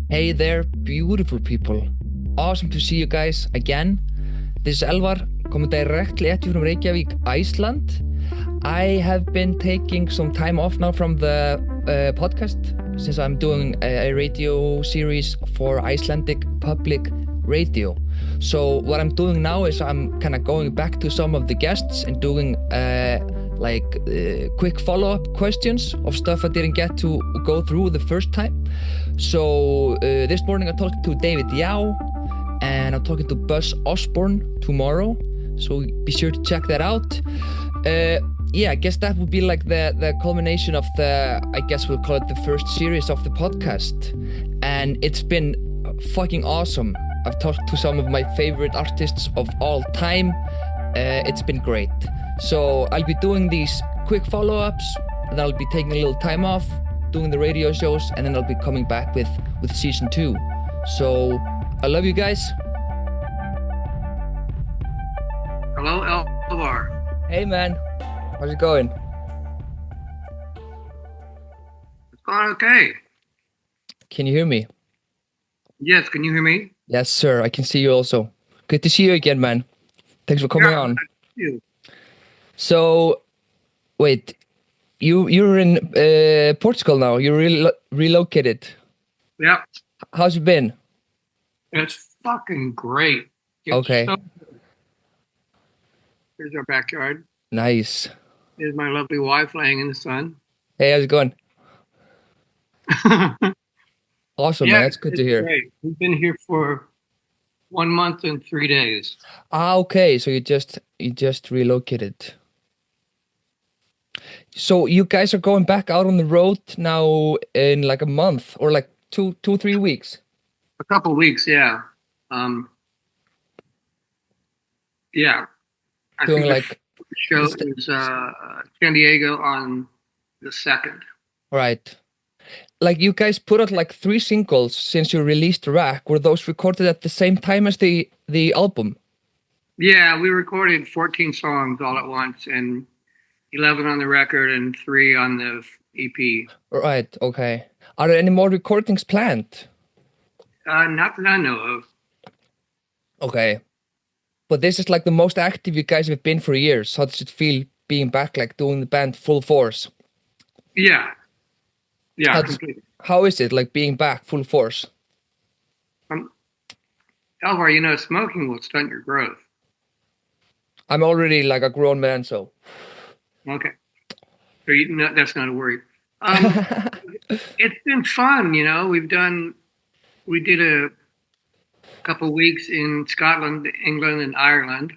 Hey there, beautiful people. Awesome to see you guys again. This is Elvar, coming directly at you from Reykjavik, Iceland. I have been taking some time off now from the podcast since I'm doing a radio series for Icelandic public radio. So what I'm doing now is I'm kind of going back to some of the guests and doing quick follow-up questions of stuff I didn't get to go through the first time. So this morning I talked to David Yow, and I'm talking to Buzz Osborne tomorrow. So be sure to check that out. Yeah, I guess that would be like the culmination of I guess we'll call it the first series of the podcast. And it's been fucking awesome. I've talked to some of my favorite artists of all time. It's been great. So I'll be doing these quick follow-ups, and I'll be taking a little time off, doing the radio shows, and then I'll be coming back with season 2. So I love you guys. Hello, Elvar. Hey man, how's it going? It's going okay. Can you hear me? Yes, can you hear me? Yes, sir. I can see you also. Good to see you again, man. Thanks for coming on. You. So, wait, you're in Portugal now. You're relocated. Yeah. How's it been? It's fucking great. It's Okay. Here's our backyard. Nice. Here's my lovely wife laying in the sun. Hey, how's it going? Awesome, man. That's good to hear. Great. We've been here for 1 month and 3 days. Okay. So you just relocated. So you guys are going back out on the road now in like a month or like 3 weeks? A couple of weeks, yeah. Yeah. I Doing think like the show is San Diego on the 2nd. Right. Like you guys put out like 3 singles since you released Rack. Were those recorded at the same time as the album? Yeah, we recorded 14 songs all at once, and 11 on the record and 3 on the EP. Right, okay. Are there any more recordings planned? Not that I know of. Okay. But this is like the most active you guys have been for years. How does it feel being back, like doing the band full force? Yeah. Yeah, completely. How is it like being back full force? Elvar, smoking will stunt your growth. I'm already like a grown man, so. Okay. So that's not a worry. It's been fun, we did a couple weeks in Scotland, England, and Ireland.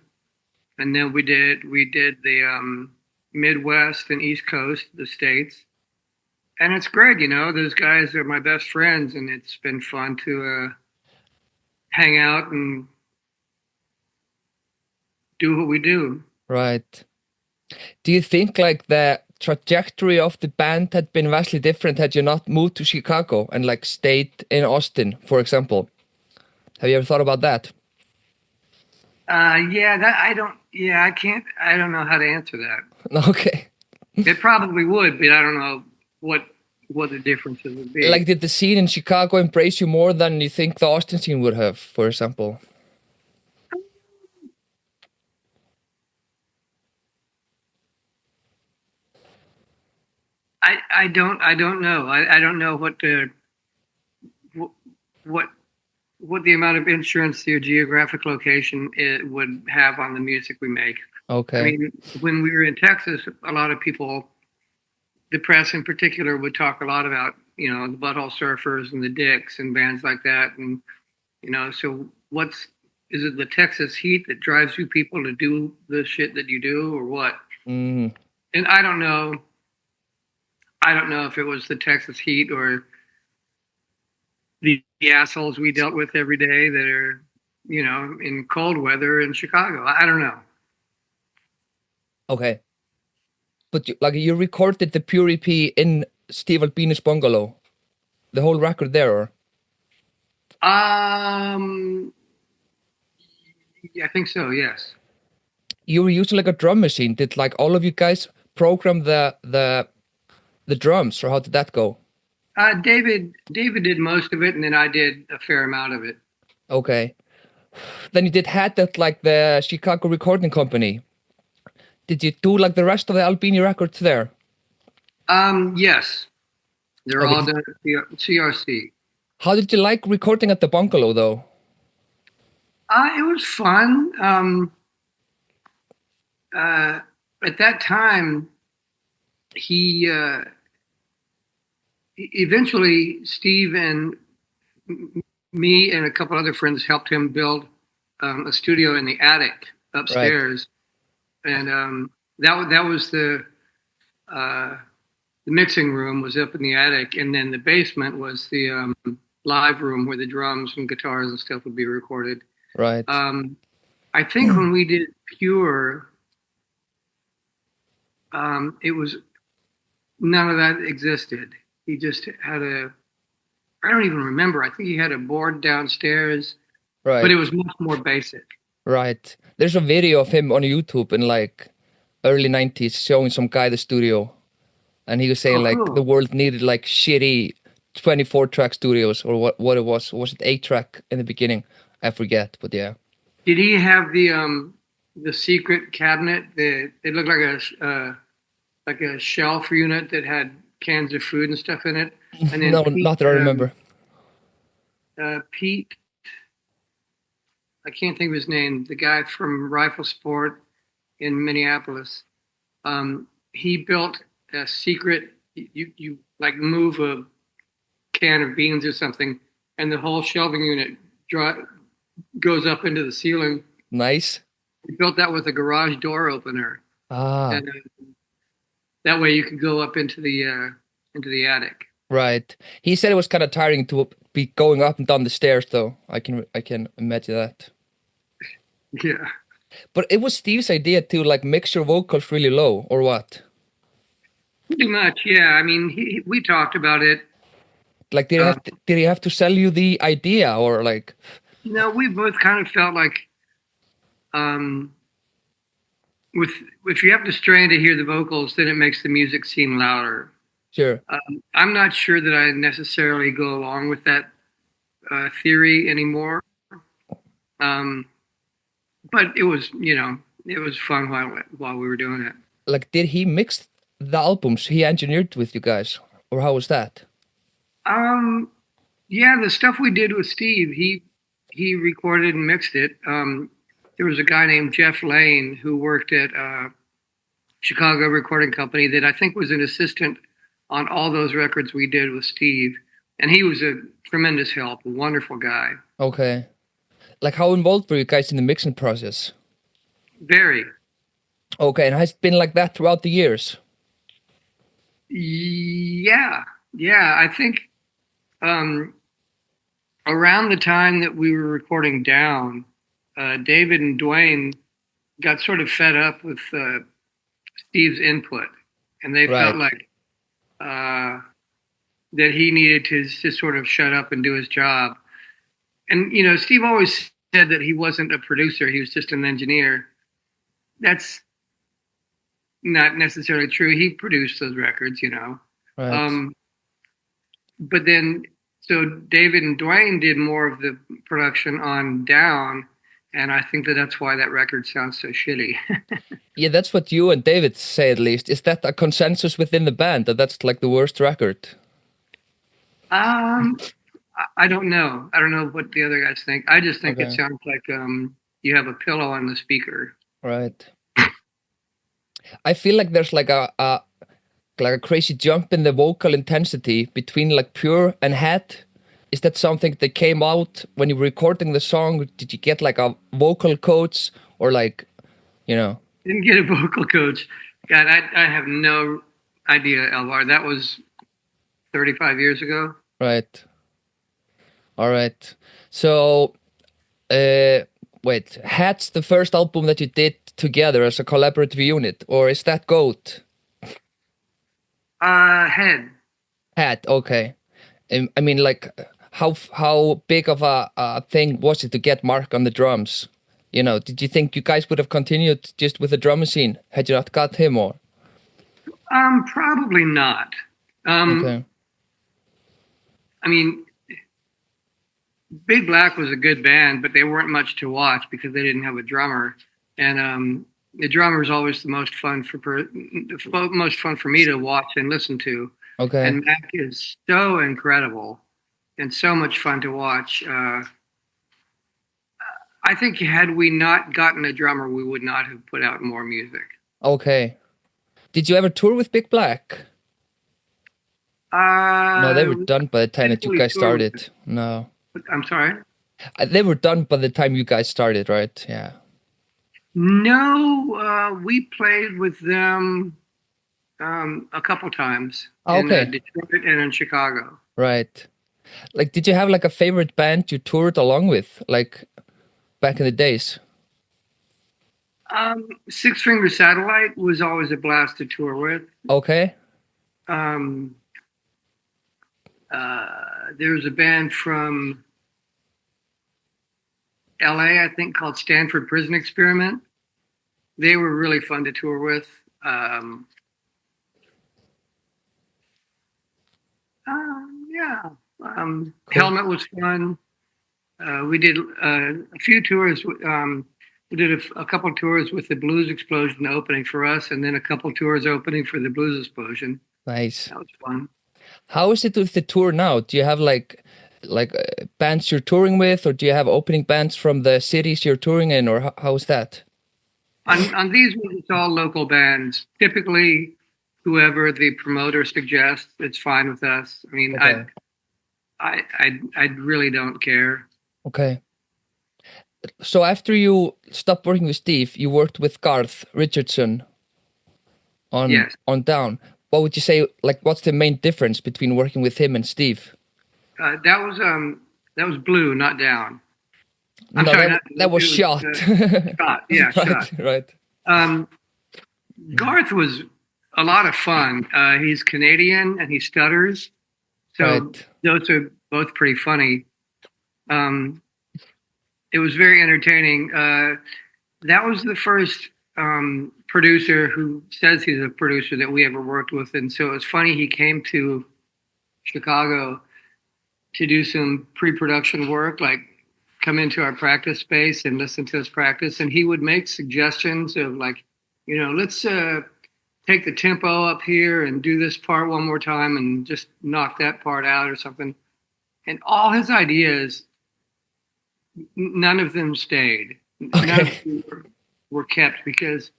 And then we did the Midwest and East Coast, the States. And it's great, those guys are my best friends, and it's been fun to hang out and do what we do. Right. Do you think like the trajectory of the band had been vastly different had you not moved to Chicago and like stayed in Austin, for example? Have you ever thought about that? I don't know how to answer that. Okay. It probably would, but I don't know what the differences would be. Like, did the scene in Chicago embrace you more than you think the Austin scene would have, for example? I don't know. I don't know what the amount of insurance your geographic location it would have on the music we make. Okay. I mean, when we were in Texas, a lot of people, the press in particular, would talk a lot about, the Butthole Surfers and the Dicks and bands like that. And, so is it the Texas heat that drives you people to do the shit that you do, or what? Mm. And I don't know if it was the Texas heat or the assholes we dealt with every day that are, in cold weather in Chicago. I don't know. Okay. But you recorded the pure EP in Steve Albini's bungalow, the whole record there, or? I think so. Yes. You were using like a drum machine. Did like all of you guys program the drums, or how did that go? David did most of it, and then I did a fair amount of it. Okay. Then you did Hat at like the Chicago Recording Company. Did you do like the rest of the Albini records there? Yes, they're Okay. all done at CRC. How did you like recording at the bungalow though? It was fun. At that time, he eventually Steve and me and a couple other friends helped him build a studio in the attic upstairs, and that was the mixing room was up in the attic, and then the basement was the live room where the drums and guitars and stuff would be recorded. Right. I think when we did Pure, it was none of that existed. He just had I don't even remember. I think he had a board downstairs, Right. but it was much more basic. Right. There's a video of him on YouTube in like early 90s showing some guy the studio. And he was saying like cool. the world needed like shitty 24 track studios or what it was. Or was it 8 track in the beginning? I forget, but yeah. Did he have the secret cabinet that it looked like a shelf unit that had cans of food and stuff in it? And then No, not that I remember. Pete, I can't think of his name, the guy from Rifle Sport in Minneapolis. He built a secret, you like move a can of beans or something, and the whole shelving unit goes up into the ceiling. Nice. He built that with a garage door opener. Ah. And that way you could go up into the attic. Right. He said it was kind of tiring to be going up and down the stairs, though. I can imagine that. Yeah. But it was Steve's idea to like mix your vocals really low, or what? Pretty much, yeah. I mean, we talked about it. Like, did he have to sell you the idea, or like? No, we both kind of felt like, if you have to strain to hear the vocals, then it makes the music seem louder. Sure. I'm not sure that I necessarily go along with that theory anymore. But it was, it was fun while we were doing it. Like, did he mix the albums he engineered with you guys, or how was that? Yeah, the stuff we did with Steve, he recorded and mixed it. There was a guy named Jeff Lane who worked at Chicago Recording Company that I think was an assistant on all those records we did with Steve. And he was a tremendous help, a wonderful guy. Okay. Like, how involved were you guys in the mixing process? Very. Okay, and has it been like that throughout the years? Yeah. I think around the time that we were recording Down, David and Dwayne got sort of fed up with Steve's input, and they felt like that he needed to just sort of shut up and do his job. And, Steve always said that he wasn't a producer. He was just an engineer. That's not necessarily true. He produced those records, Right. But then, so David and Dwayne did more of the production on Down. And I think that's why that record sounds so shitty. Yeah, that's what you and David say, at least. Is that a consensus within the band that that's like the worst record? I don't know. I don't know what the other guys think. I just think it sounds like you have a pillow on the speaker. Right. I feel like there's like a crazy jump in the vocal intensity between like Pure and Hat. Is that something that came out when you were recording the song? Did you get like a vocal coach or like, Didn't get a vocal coach. God, I have no idea, Elvar. That was 35 years ago. Right. All right. So, wait, Hat's the first album that you did together as a collaborative unit, or is that Goat? Head. Hat, okay. I mean, like, how big of a thing was it to get Mark on the drums? Did you think you guys would have continued just with the drum machine had you not got him, or? Probably not. Okay. I mean, Big Black was a good band, but they weren't much to watch because they didn't have a drummer, and the drummer is always the most fun most fun for me to watch and listen to. Okay. And Mac is so incredible and so much fun to watch. I think had we not gotten a drummer, we would not have put out more music. Okay. Did you ever tour with Big Black? No, they were done by the time that you guys started. No. I'm sorry? They were done by the time you guys started, right? Yeah. No, we played with them a couple times in Detroit and in Chicago. Right. Like, did you have like a favorite band you toured along with, like back in the days? Six Finger Satellite was always a blast to tour with. Okay. There was a band from LA, I think, called Stanford Prison Experiment. They were really fun to tour with. Yeah. Cool. Helmet was fun. We did a few tours. We did a couple tours with the Blues Explosion opening for us, and then a couple tours opening for the Blues Explosion. Nice. That was fun. How is it with the tour now? Do you have like bands you're touring with, or do you have opening bands from the cities you're touring in, or how is that? On these ones, it's all local bands. Typically, whoever the promoter suggests, it's fine with us. I mean, Okay. I really don't care. Okay. So after you stopped working with Steve, you worked with Garth Richardson on Down. What would you say, like, what's the main difference between working with him and Steve? That was Blue, not Down. I'm no, sorry, that was Shot. Shot, yeah, right, Shot. Right. Garth was a lot of fun. He's Canadian and he stutters, so those are both pretty funny. It was very entertaining. That was the first producer who says he's a producer that we ever worked with, and so it was funny. He came to Chicago to do some pre-production work, like come into our practice space and listen to us practice, and he would make suggestions of like, let's take the tempo up here and do this part one more time and just knock that part out or something. And all his ideas, none of them stayed. Okay. None of them were kept because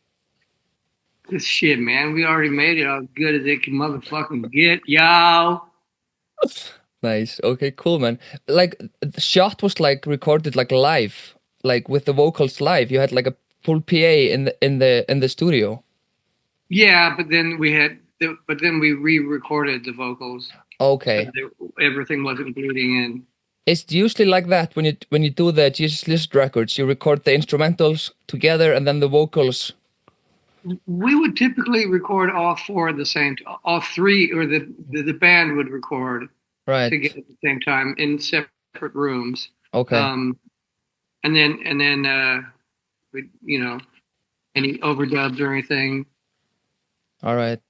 this shit, man, we already made it as good as it can motherfucking get, y'all. Nice. Okay, cool, man. Like the Shot was like recorded like live, like with the vocals live. You had like a full PA in the studio. Yeah, but then we re-recorded the vocals. Okay. Everything wasn't bleeding in. It's usually like that when you do the Jesus List records. You record the instrumentals together and then the vocals. We would typically record all four at the same time. All three, or the band would record together at the same time in separate rooms. Okay. And then we, any overdubs or anything. All right.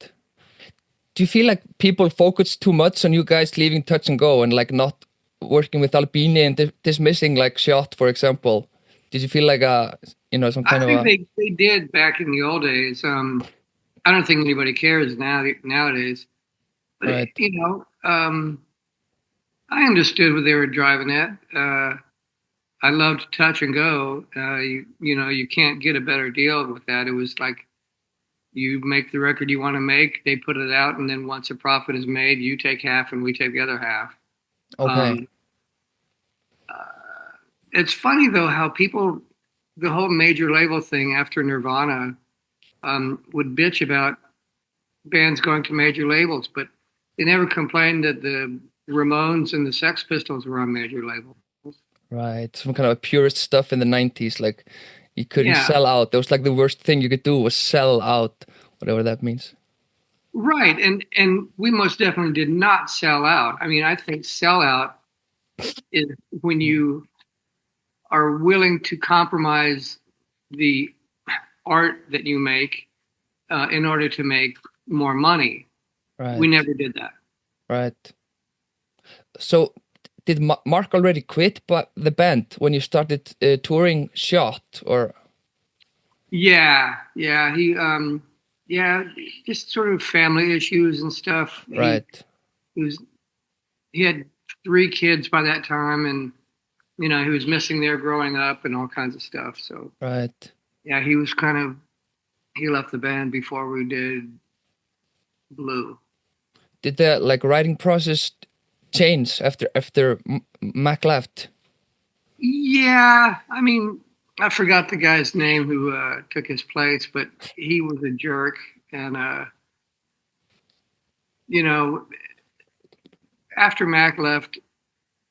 Do you feel like people focus too much on you guys leaving Touch and Go and like not working with Albini and dismissing like Shot, for example? Did you feel like some kind of? I think they did back in the old days. I don't think anybody cares nowadays. But I understood what they were driving at. I loved Touch and Go. You can't get a better deal with that. It was like you make the record you want to make, they put it out, and then once a profit is made, you take half and we take the other half. Okay. It's funny though how people, the whole major label thing after Nirvana, would bitch about bands going to major labels, but they never complained that the Ramones and the Sex Pistols were on major labels. Right, some kind of purist stuff in the 90s, like you couldn't sell out. That was like the worst thing you could do was sell out, whatever that means. Right, and we most definitely did not sell out. I mean, I think sell out is when you are willing to compromise the art that you make in order to make more money. Right. We never did that. Right. So did Mark already quit but the band when you started touring Shot or? Yeah, yeah, just sort of family issues and stuff. Right. He was he had 3 kids by that time, and he was missing there growing up and all kinds of stuff. So Right. yeah, he left the band before we did Blue. Did the like writing process change after Mac left? Yeah, I mean, I forgot the guy's name who took his place, but he was a jerk, and you know, after Mac left,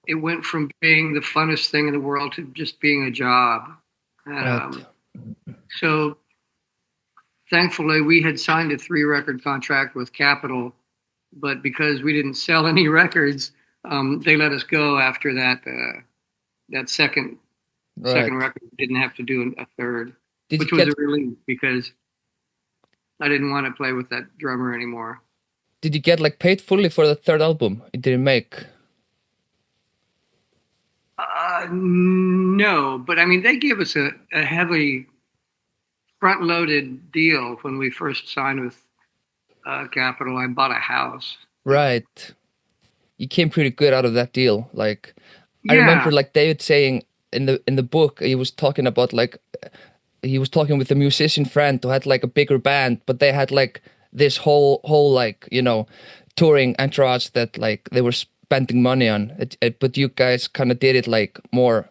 it went from being the funnest thing in the world to just being a job. And Right. so thankfully we had signed a 3-record contract with Capitol, but because we didn't sell any records, they let us go after that second Right. record. We didn't have to do a third, Did which you was get a relief because I didn't want to play with that drummer anymore. did you get like paid fully for the third album it didn't make? No, but I mean, they gave us a heavily front-loaded deal when we first signed with Capitol. I bought a house. Right. You came pretty good out of that deal. Like I remember Yeah, like David saying in the book he was talking about like he was talking with a musician friend who had like a bigger band, but they had like this whole like touring entourage that like they were spending money on. But you guys kind of did it like more,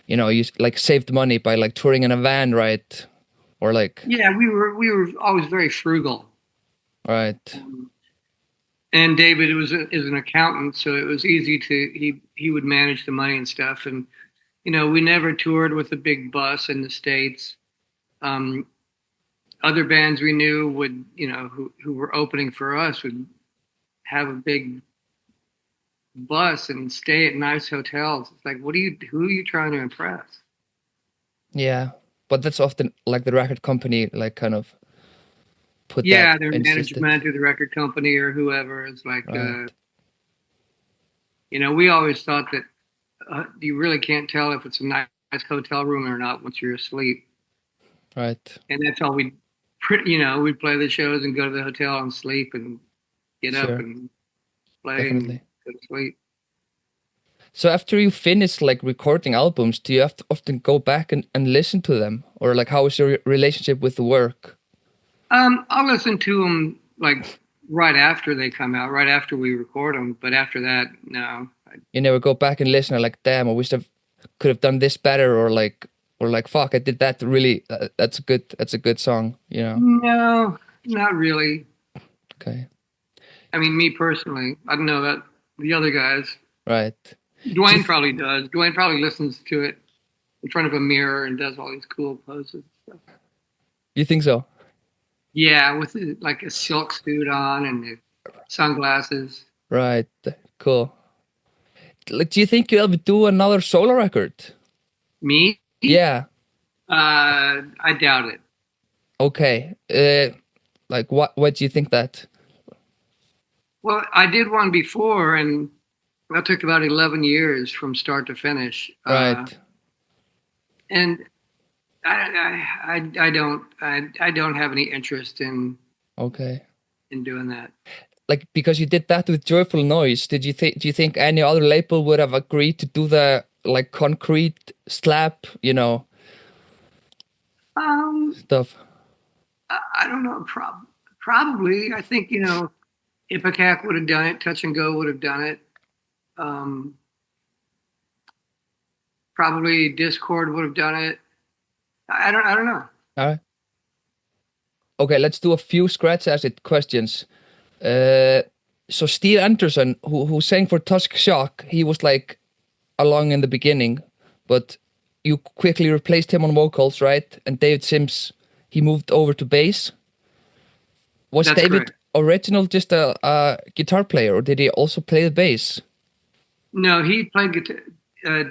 you like saved money by like touring in a van, right? Or like yeah, we were always very frugal. right, And David is an accountant, so it was easy to he would manage the money and stuff. And we never toured with a big bus in the States. Um, Other bands we knew would who were opening for us would have a big bus and stay at nice hotels. It's like, who are you trying to impress? yeah. But that's often like the record company like kind of put that Yeah, their insisted, management or the record company or whoever is like, right, we always thought that you really can't tell if it's a nice hotel room or not once you're asleep. right, And that's all we'd play the shows and go to the hotel and sleep and get up sure, and play and definitely. go to sleep. So after you finish like recording albums, do you have to often go back and listen to them? Or like how is your relationship with the work? I'll listen to them like right after they come out, right after we record them. But after that, no. You never go back and listen and like, damn, I wish I could have done this better or like fuck, I did that really that's a good song, you know. No, not really. Okay. I mean, me personally, I don't know about the other guys. Right. Dwayne probably does. Dwayne probably listens to it in front of a mirror and does all these cool poses and stuff. You think so? Yeah, with like a silk suit on and the sunglasses. Right. Cool. Like, do you think you'll ever do another solo record? Me? Yeah. I doubt it. Okay. Like what do you think that? Well, I did one before, and that took about 11 years from start to finish. Right. And I don't have any interest Okay. in doing that. Like because you did that with Joyful Noise, do you think any other label would have agreed to do the like concrete slap, stuff? I don't know. Probably. I think Ipecac would have done it. Touch and Go would have done it. Um, Probably Discord would have done it. I don't know. All right. Okay, let's do a few scratch acid questions. So Steve Anderson, who sang for Tusk Shock, he was like along in the beginning, but you quickly replaced him on vocals, right? And David Sims, he moved over to bass. Was That's David correct. original just a guitar player, or did he also play the bass? No, he played guitar.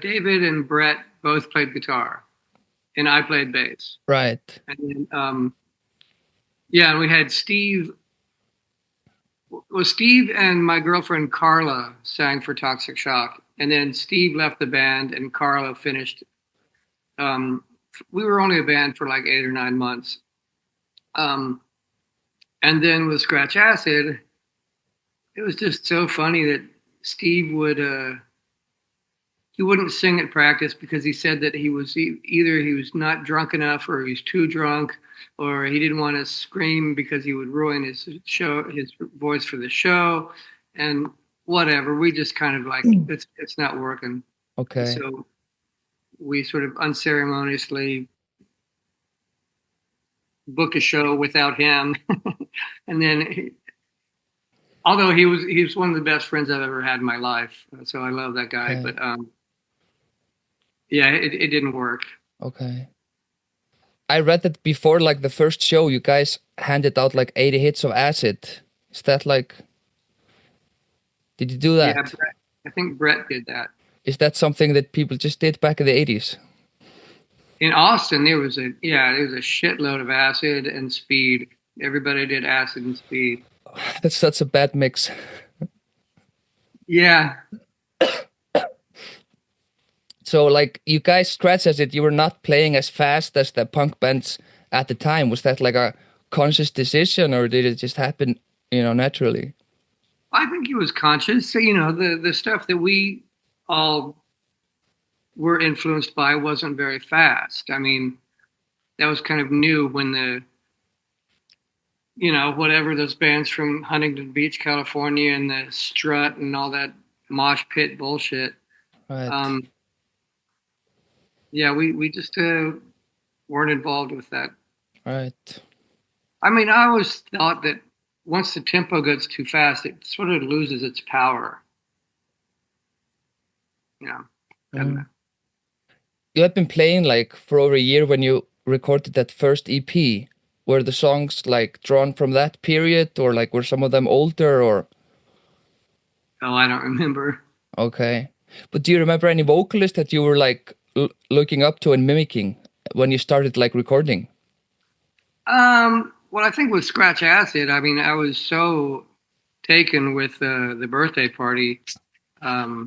David and Brett both played guitar, and I played bass. Right. And then, yeah, and we had Steve Well, Steve and my girlfriend Carla sang for Toxic Shock, and then Steve left the band, and Carla finished. Um, we were only a band for like 8 or 9 months, um, and then with Scratch Acid, it was just so funny that Steve would he wouldn't sing at practice because he said that either he was not drunk enough or he's too drunk or he didn't want to scream because he would ruin his voice for the show and whatever. We just kind of like it's not working. Okay. So we sort of unceremoniously book a show without him. And then although he was one of the best friends I've ever had in my life. So I love that guy, Okay. but yeah, it didn't work. Okay. I read that before, like the first show, you guys handed out like 80 hits of acid. Is that like? Did you do that? Yeah, I think Brett did that. Is that something that people just did back in the 80s? In Austin, there was a shitload of acid and speed. Everybody did acid and speed. That's such a bad mix. Yeah. So like you guys Scratch Acid, you were not playing as fast as the punk bands at the time. Was that like a conscious decision or did it just happen, naturally? I think he was conscious. So, the stuff that we all were influenced by wasn't very fast. I mean, that was kind of new when whatever those bands from Huntington Beach, California and the Strut and all that mosh pit bullshit. Right. Yeah, we just weren't involved with that. Right. I mean, I always thought that once the tempo gets too fast, it sort of loses its power. Mm. You had been playing like for over a year when you recorded that first EP. Were the songs like drawn from that period or like were some of them older or? Oh, I don't remember. Okay. But do you remember any vocalist that you were like looking up to and mimicking when you started like recording? Well, I think with Scratch Acid, I mean, I was so taken with the birthday party. I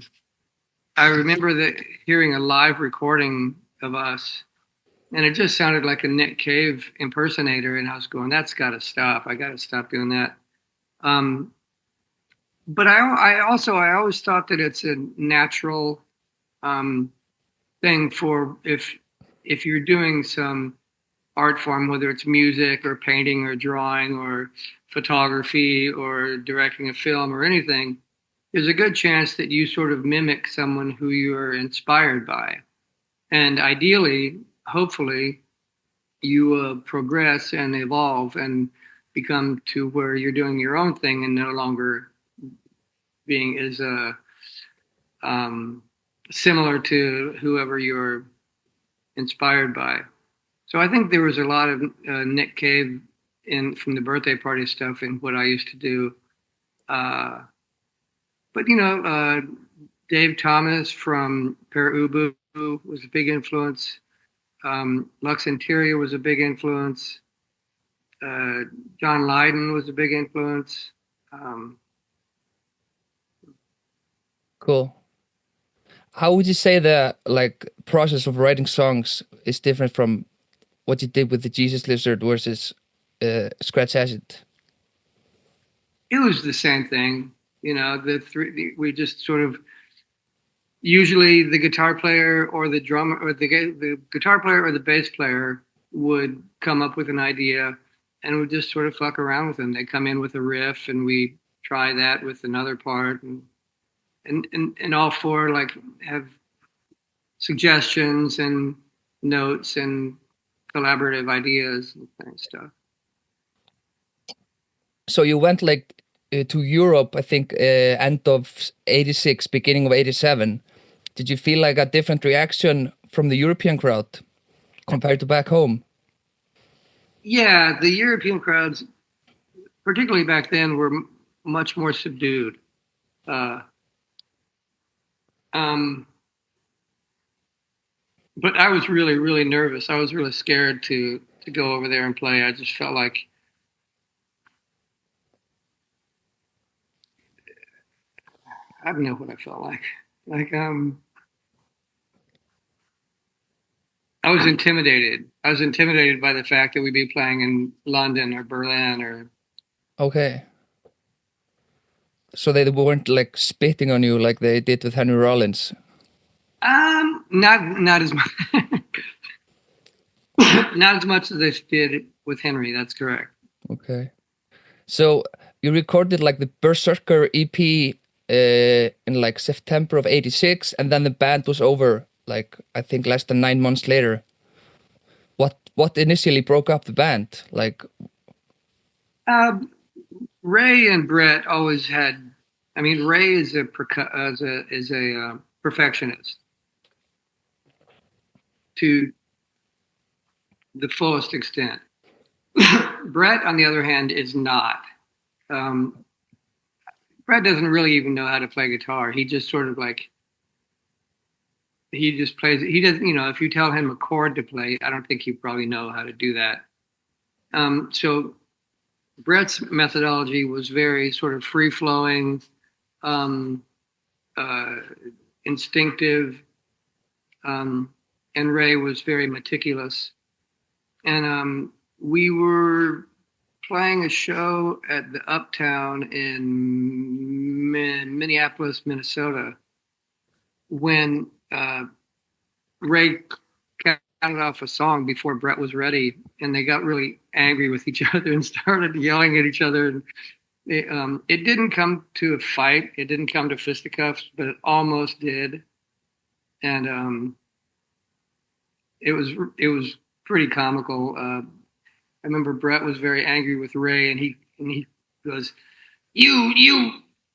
remember hearing a live recording of us, and it just sounded like a Nick Cave impersonator, and I was going, "That's got to stop! I got to stop doing that." But I always thought that it's a natural thing for if you're doing some art form, whether it's music or painting or drawing or photography or directing a film or anything, there's a good chance that you sort of mimic someone who you're inspired by. And ideally, hopefully, you progress and evolve and become to where you're doing your own thing and no longer being as similar to whoever you're inspired by. So I think there was a lot of Nick Cave from the birthday party stuff in what I used to do. But Dave Thomas from Per Ubu was a big influence. Lux Interior was a big influence. John Lydon was a big influence. Cool. How would you say the like process of writing songs is different from what you did with the Jesus Lizard versus Scratch Acid? It was the same thing, we just sort of usually the guitar player or the drummer or the guitar player or the bass player would come up with an idea and would just sort of fuck around with them. They come in with a riff and we try that with another part and all four like have suggestions and notes and collaborative ideas and stuff. So you went like to Europe, I think end of 86, beginning of 87. Did you feel like a different reaction from the European crowd compared to back home? Yeah, the European crowds, particularly back then, were much more subdued. But I was really, really nervous. I was really scared to go over there and play. I just felt like I don't know what I felt like. Like I was intimidated. I was intimidated by the fact that we'd be playing in London or Berlin or. Okay. So they weren't like spitting on you like they did with Henry Rollins. Not as much. Not as much as they did with Henry. That's correct. Okay. So you recorded like the Berserker EP in like September of '86, and then the band was over like I think less than 9 months later. What initially broke up the band? Like, Ray and Brett always had. I mean, Ray is a perfectionist to the fullest extent. Brett, on the other hand, is not. Um, Brett doesn't really even know how to play guitar. He just sort of like he just plays. He doesn't. If you tell him a chord to play, I don't think he probably know how to do that. So Brett's methodology was very sort of free flowing, um, instinctive, and Ray was very meticulous. And we were playing a show at the Uptown in Minneapolis, Minnesota, when Ray counted off a song before Brett was ready, and they got really angry with each other and started yelling at each other. And it didn't come to a fight. It didn't come to fisticuffs, but it almost did. And it was pretty comical. I remember Brett was very angry with Ray, and he goes, "You,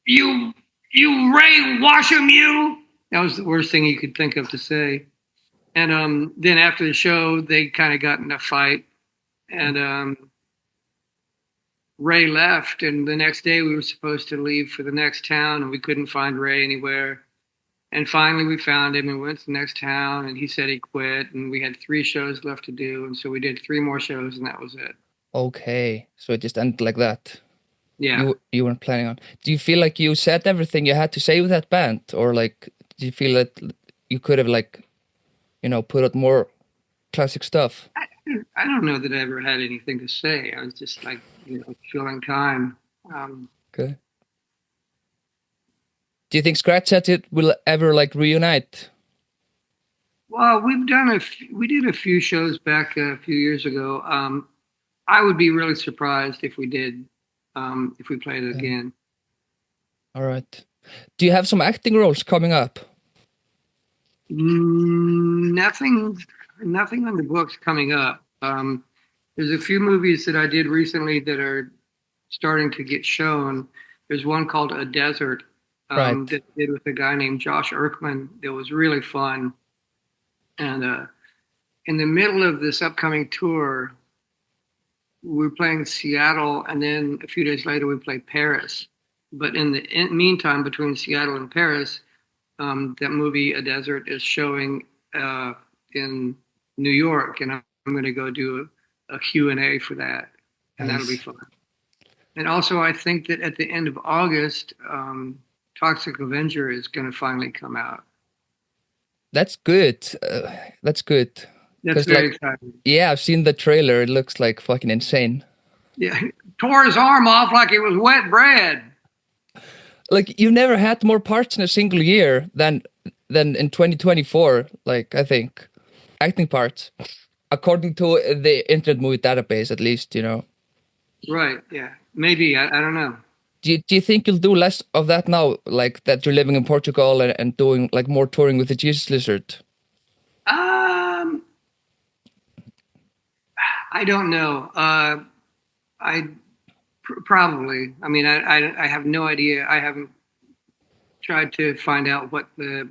Ray Washam, you." That was the worst thing he could think of to say. And then after the show, they kind of got in a fight, and Ray left. And the next day, we were supposed to leave for the next town, and we couldn't find Ray anywhere. And finally, we found him and went to the next town, and he said he quit. And we had 3 shows left to do, and so we did 3 more shows, and that was it. okay, so it just ended like that. Yeah. You weren't planning on. Do you feel like you said everything you had to say with that band, or like do you feel that you could have like, put out more classic stuff? I don't know that I ever had anything to say. I was just like, filling time. Okay. Do you think Scratch At It will ever like reunite? Well, we did a few shows back a few years ago. I would be really surprised if we did, if we played it again. All right. Do you have some acting roles coming up? Nothing on the books coming up. There's a few movies that I did recently that are starting to get shown. There's one called A Desert that I did with a guy named Josh Erkman. That was really fun. And in the middle of this upcoming tour, we were playing Seattle, and then a few days later we played Paris. But in the meantime, between Seattle and Paris, that movie A Desert is showing in New York, and I'm going to go do a Q&A for that, and that'll be fun. And also, I think that at the end of August, Toxic Avenger is going to finally come out. That's good. That's good. That's very exciting. Yeah, I've seen the trailer. It looks like fucking insane. Yeah, tore his arm off like it was wet bread. Like, you've never had more parts in a single year than in 2024, like, I think. Acting parts. According to the Internet Movie Database, at least, Right, yeah. Maybe, I don't know. Do you think you'll do less of that now, like that you're living in Portugal and doing like more touring with the Jesus Lizard? I don't know. Probably. I mean, I have no idea. I haven't tried to find out what the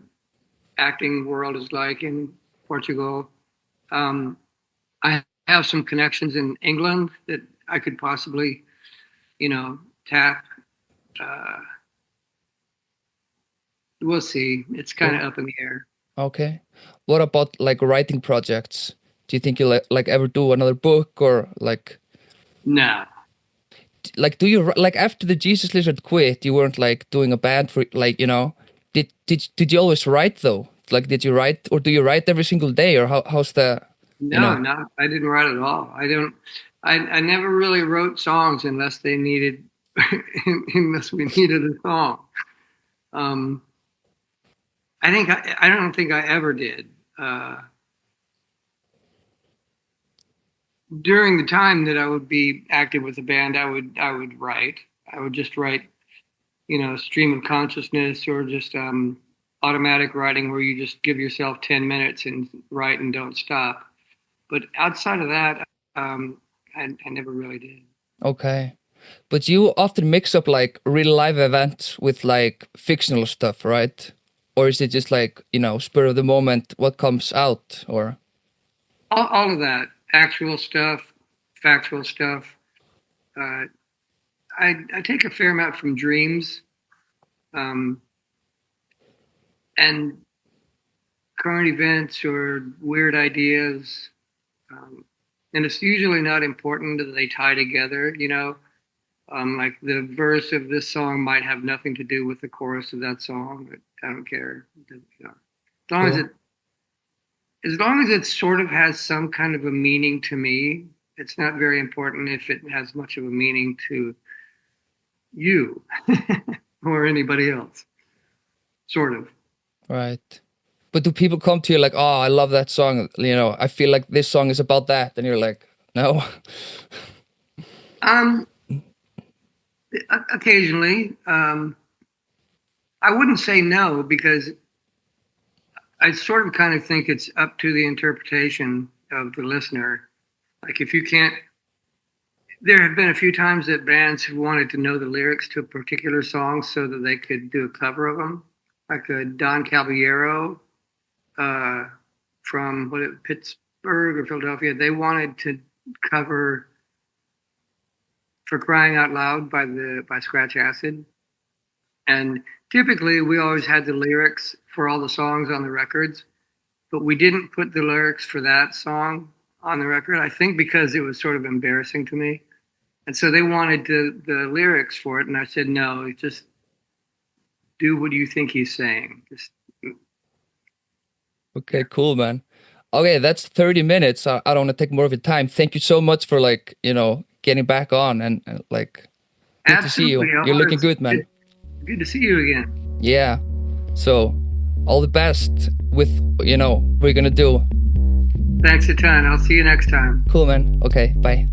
acting world is like in Portugal. I have some connections in England that I could possibly, tap. We'll see. It's kind of up in the air. Okay. What about like writing projects? Do you think you'll like ever do another book or like? No. like, do you like after the Jesus Lizard quit, you weren't like doing a band for like, you know, did you always write though? Like, did you write, or do you write every single day, or how's the, you know? No, I didn't write at all. I never really wrote songs unless they needed, unless we needed a song. I don't think I ever did. During the time that I would be active with a band, I would write. I would just write, you know, stream of consciousness, or just automatic writing where you just give yourself 10 minutes and write and don't stop. But outside of that, I never really did. Okay. But you often mix up like real live events with like fictional stuff, right? Or is it just like, you know, spur of the moment, what comes out, or? All of that, actual stuff, factual stuff. I take a fair amount from dreams, and current events or weird ideas. And it's usually not important that they tie together, you know. Like the verse of this song might have nothing to do with the chorus of that song, but I don't care. You know, as long as it sort of has some kind of a meaning to me, it's not very important if it has much of a meaning to you or anybody else. Sort of. Right. But do people come to you like, oh, I love that song, you know, I feel like this song is about that, and you're like, no? Occasionally. I wouldn't say no, because I sort of kind of think it's up to the interpretation of the listener. Like, if you can't, there have been a few times that bands have wanted to know the lyrics to a particular song so that they could do a cover of them. Like Don Caballero from Pittsburgh or Philadelphia, they wanted to cover For Crying Out Loud by Scratch Acid. And typically we always had the lyrics for all the songs on the records, but we didn't put the lyrics for that song on the record, I think because it was sort of embarrassing to me. And so they wanted the lyrics for it, and I said, no, just do what you think he's saying. Okay, cool, man. Okay, that's 30 minutes. I don't want to take more of your time. Thank you so much for, like, you know, getting back on, and like, good to see you. You're looking good, man. Good to see you again. Yeah. So, all the best with, you know, what we're gonna do. Thanks a ton. I'll see you next time. Cool, man. Okay, bye.